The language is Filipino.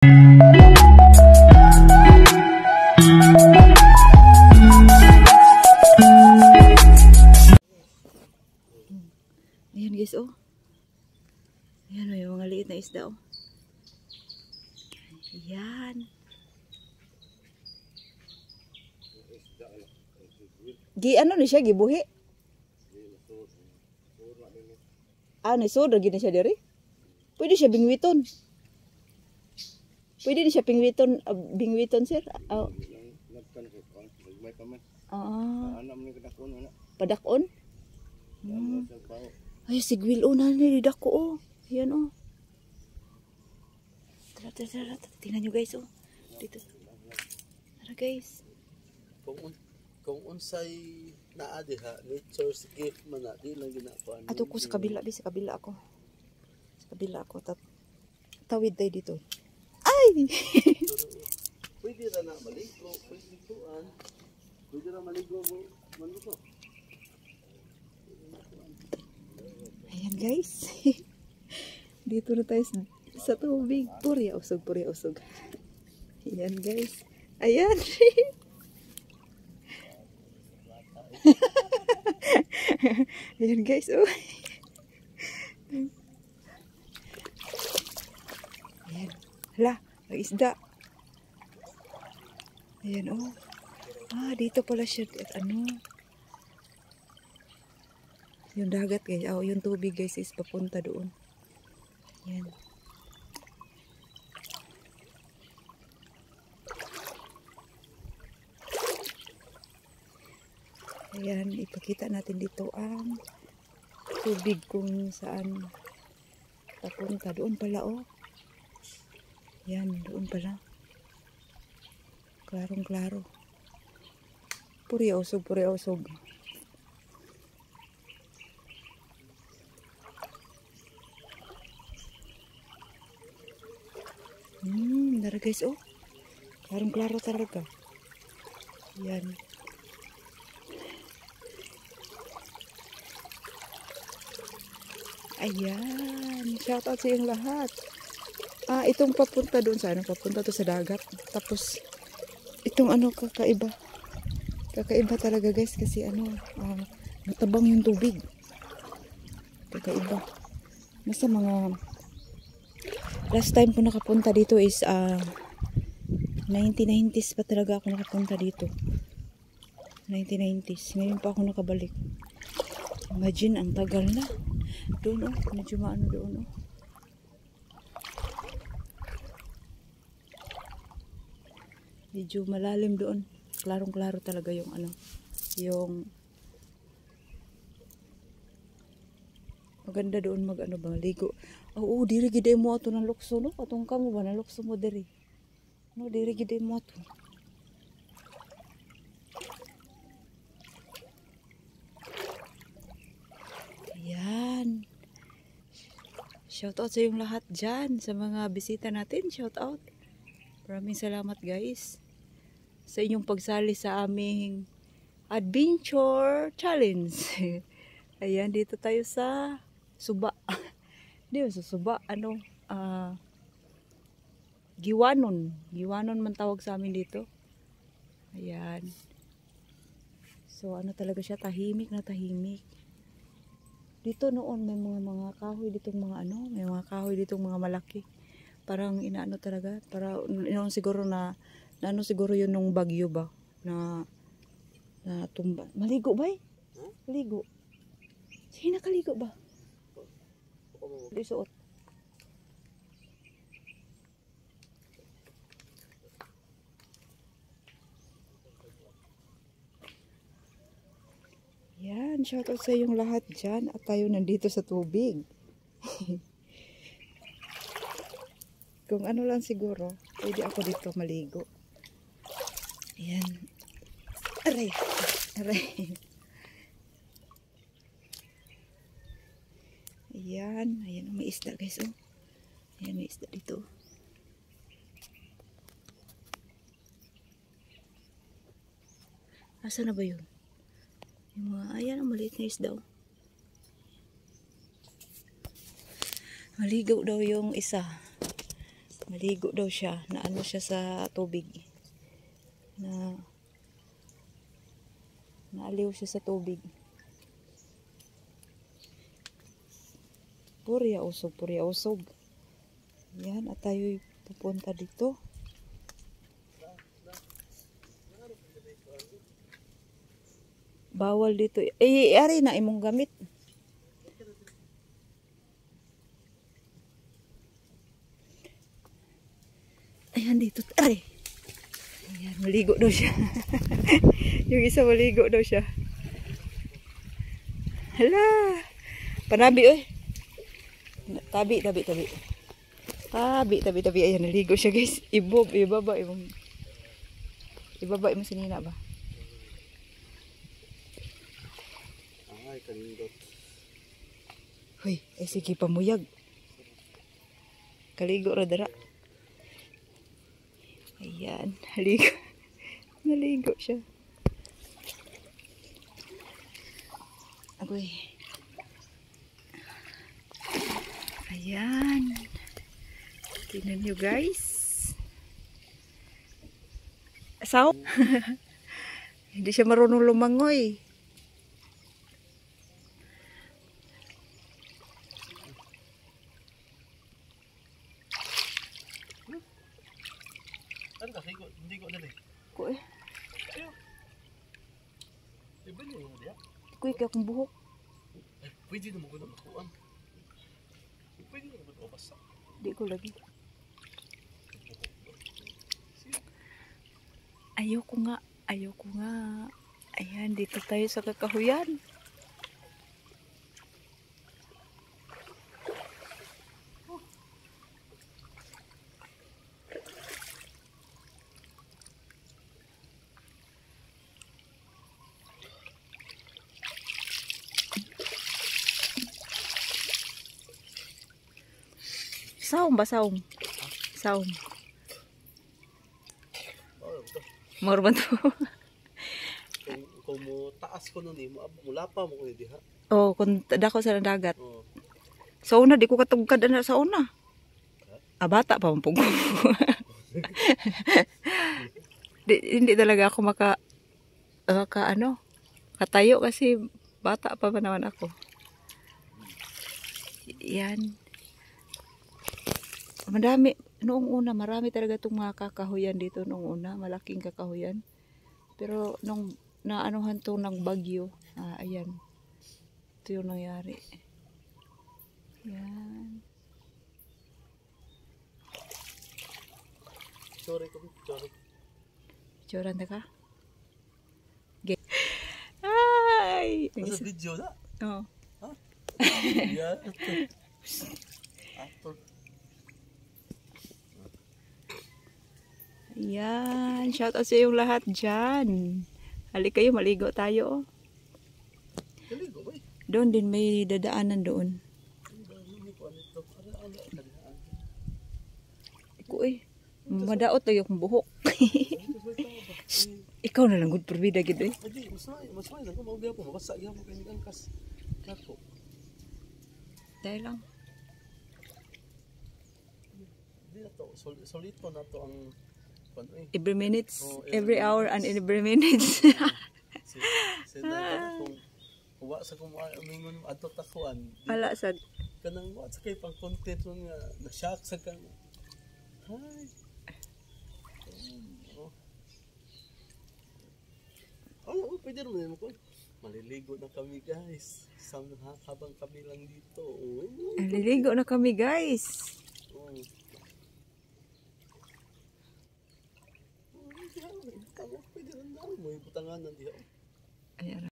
Ayan guys, oh. Ayan, may mga liit na isda, oh. Ayan. Ano ni siya, gibuhi? Nisod, lagi na siya diri? Pwede siya bingwiton. Pwede na siya bingwiton, sir. Padakon? Ay, sigwil, oh, nanidag ko, oh. Ayan, oh. Tara. Tingnan nyo, guys, oh. Dito. Tara, guys. Kung unsay naa diha, nature's gift man na, di lang ginako. Ato ko sa kabila, sa kabila ako. Tawid tayo dito. Ay! Pwede ra na maligo, pwede tuan. Pwede ra maligo mo, manuto. Ayan guys. Dito na tayo sa tubig. Puri usog. Ayan guys. Ayan. Ayan guys. Oh. Ayan. Hala, may isda. Ayan, oh. Dito pala siya. At ano? Yung dagat guys. Yung tubig guys is papunta doon. Ayan. Ayan, ipakita natin dito ang tubig kung saan papunta. Doon pala, oh. Ayan, doon pala. Klarong-klaro. Puri usog. Dara guys, oh. Klarong-klaro talaga. Ayan. Ayan. Shout out sa yung lahat. Itong papunta doon sa papunta to sa dagat. Tapos, itong kakaiba. Kakaiba talaga guys kasi matabang yung tubig. Kakaiba. Basta mga last time ko nakapunta dito is 1990s pa talaga ako nakapunta dito. 1990s. Ngayon pa ako nakabalik. Imagine, ang tagal na. Doon, oh. Medyo maano doon, oh. Medyo malalim doon. Klarong-klaro talaga yung yung maganda doon ligo. Diri giday mo ato ng lukso, no? Atong kamo ba na lukso mo diri? No, diri giday mo ato. Ayan. Shout out sa yung lahat dyan, sa mga bisita natin. Shout out. Maraming salamat guys sa inyong pagsali sa aming adventure challenge. Ayan, dito tayo sa Suba. Di ba sa Suba, Giwanon man tawag sa amin dito. Ayan. So talaga siya, tahimik na tahimik. Dito noon may mga kahoy ditong may mga kahoy ditong mga malaki. Parang inaano talaga, para siguro siguro yun nung bagyo ba na tumba. Maligo ba? Maligo. Sige, nakaligo ba? Isuot. Yan, shoutout sa yung lahat dyan. At tayo nandito sa tubig. Kung lang siguro, pwede ako dito maligo. Ayan. Aray. Ayan. May isda guys, oh. Ayan, may isda dito. Asa na ba yun? Ayan, ang maliit na isda, oh. Maligaw daw yung isa. Maligo daw siya. Na ano siya sa tubig. Naaliw siya sa tubig. Purya usog, purya usog. Yan, at tayo'y pupunta dito. Bawal dito. Ari na imong gamit. Ayan dito. Ari. Ayan, maligo daw siya. Yung isa maligo daw siya. Hala. Panabi, oy. Tabi. Ayan, naligo siya, guys. Ibaba mo sinina ba? Ay, kanindot. Hoy, sige, pamuyag. Kaligo ra dara. Ayan, naligo siya. Agoy. Ayan. Tingnan nyo, guys. Asaw? Hindi siya marunong lumangoy. Ano kasi hindi ko dali. Kuy. Iba niyo yung diya. Kuy, kaya akong buhok. Ay, pwede naman ko na makuhaan. Pwede naman ko na basa. Di ko lagi. Ayoko nga. Ayan, dito tayo sa kakahuyan. Saum ba saum? Saum. Oh, ito. Morban to. Kung mo taas ko nun eh, mula pa mo ko diha. Oh, kung dako sa dagat. Oh. Sa una, di ko katugkad na sa una. Bata pa mong pugo. Hindi talaga ako katayo kasi bata pa naman ako. Yan. Noong una, marami talaga itong mga kakahuyan dito noong una. Malaking kakahuyan. Pero nung naanuhan to ng bagyo, ayan. Ito yung nangyari. Yan. Sorry. Picturean na ka? Ay! Sa video na? Oo. Ha? Yan. After. Yan. Shout out sa yung lahat dyan. Halik kayo, maligo tayo. Kaligo ba eh? Doon din may dadaanan doon. Madaot tayo kung buhok. Ikaw na lang good perbida gid eh. Hindi, mas may lang ko maubiya po. Basta iya mo kay angkas. Kako. Dahil lang. Di na to, solito na to ang Every minutes, Oh, every hour and every minutes. kung wa sa kung amingon adto takuan. Wala sad. Kanang wa sa kay pang content ron nga na-shock sa kang. Hay. Oh, pwede rin mo ko. Maliligo na kami guys. Habang kami lang dito. Naliligo na kami guys. Oh. Pwede rin daw. May butangan na diha. Ayan.